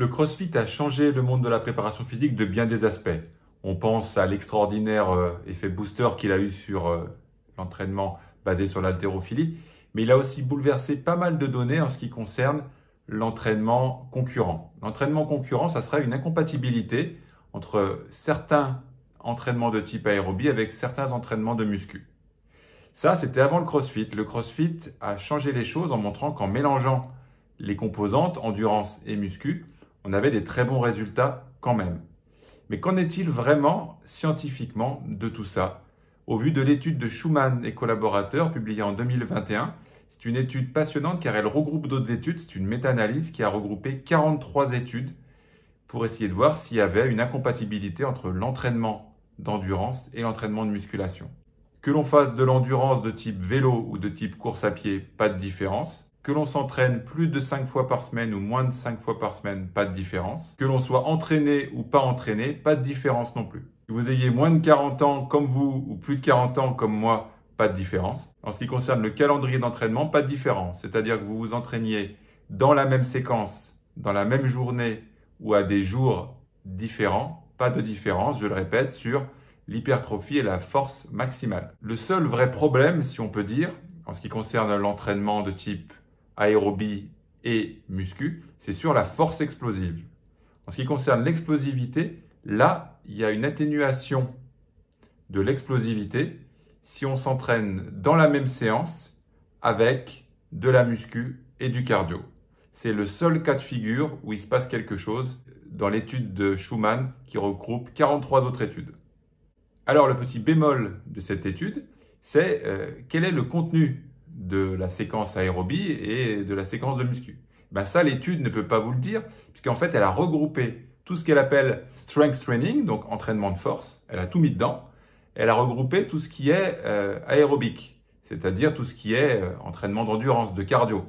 Le CrossFit a changé le monde de la préparation physique de bien des aspects. On pense à l'extraordinaire effet booster qu'il a eu sur l'entraînement basé sur l'haltérophilie, mais il a aussi bouleversé pas mal de données en ce qui concerne l'entraînement concurrent. L'entraînement concurrent, ça serait une incompatibilité entre certains entraînements de type aérobie avec certains entraînements de muscu. Ça, c'était avant le CrossFit. Le CrossFit a changé les choses en montrant qu'en mélangeant les composantes, endurance et muscu, on avait des très bons résultats quand même. Mais qu'en est-il vraiment scientifiquement de tout ça? Au vu de l'étude de Schumann et collaborateurs publiée en 2021, c'est une étude passionnante car elle regroupe d'autres études. C'est une méta-analyse qui a regroupé 43 études pour essayer de voir s'il y avait une incompatibilité entre l'entraînement d'endurance et l'entraînement de musculation. Que l'on fasse de l'endurance de type vélo ou de type course à pied, pas de différence. Que l'on s'entraîne plus de 5 fois par semaine ou moins de 5 fois par semaine, pas de différence. Que l'on soit entraîné ou pas entraîné, pas de différence non plus. Que vous ayez moins de 40 ans comme vous ou plus de 40 ans comme moi, pas de différence. En ce qui concerne le calendrier d'entraînement, pas de différence. C'est-à-dire que vous vous entraîniez dans la même séquence, dans la même journée ou à des jours différents, pas de différence, je le répète, sur l'hypertrophie et la force maximale. Le seul vrai problème, si on peut dire, en ce qui concerne l'entraînement de type aérobie et muscu, c'est sur la force explosive. En ce qui concerne l'explosivité, là, il y a une atténuation de l'explosivité si on s'entraîne dans la même séance avec de la muscu et du cardio. C'est le seul cas de figure où il se passe quelque chose dans l'étude de Schumann qui regroupe 43 autres études. Alors le petit bémol de cette étude, c'est quel est le contenu de la séquence aérobie et de la séquence de muscu. Ben ça, l'étude ne peut pas vous le dire, puisqu'en fait, elle a regroupé tout ce qu'elle appelle strength training, donc entraînement de force, elle a tout mis dedans. Elle a regroupé tout ce qui est aérobique, c'est-à-dire tout ce qui est entraînement d'endurance, de cardio.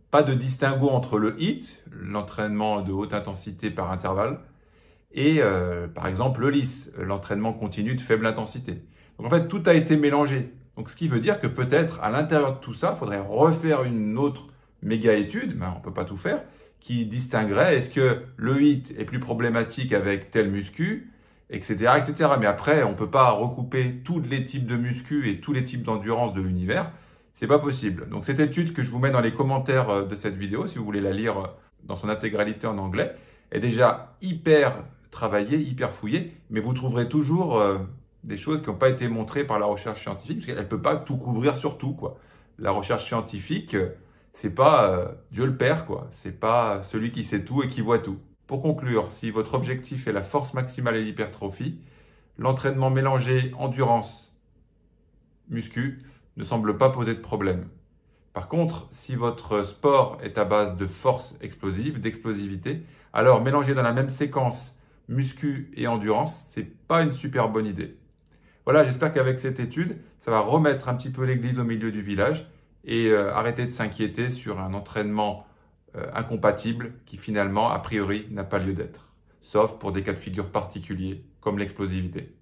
Pas de distinguo entre le HIIT, l'entraînement de haute intensité par intervalle, et par exemple le LISS, l'entraînement continu de faible intensité. Donc en fait, tout a été mélangé. Donc ce qui veut dire que peut-être à l'intérieur de tout ça, il faudrait refaire une autre méga étude, mais on ne peut pas tout faire, qui distinguerait est-ce que le HIIT est plus problématique avec tel muscu, etc., etc. Mais après, on ne peut pas recouper tous les types de muscu et tous les types d'endurance de l'univers. C'est pas possible. Donc cette étude que je vous mets dans les commentaires de cette vidéo, si vous voulez la lire dans son intégralité en anglais, est déjà hyper travaillée, hyper fouillée, mais vous trouverez toujours des choses qui n'ont pas été montrées par la recherche scientifique, parce qu'elle ne peut pas tout couvrir sur tout, quoi. La recherche scientifique, c'est pas Dieu le Père, quoi. C'est pas celui qui sait tout et qui voit tout. Pour conclure, si votre objectif est la force maximale et l'hypertrophie, l'entraînement mélangé endurance, muscu, ne semble pas poser de problème. Par contre, si votre sport est à base de force explosive, d'explosivité, alors mélanger dans la même séquence muscu et endurance, c'est pas une super bonne idée. Voilà, j'espère qu'avec cette étude, ça va remettre un petit peu l'église au milieu du village et arrêter de s'inquiéter sur un entraînement incompatible qui finalement, a priori, n'a pas lieu d'être. Sauf pour des cas de figure particuliers comme l'explosivité.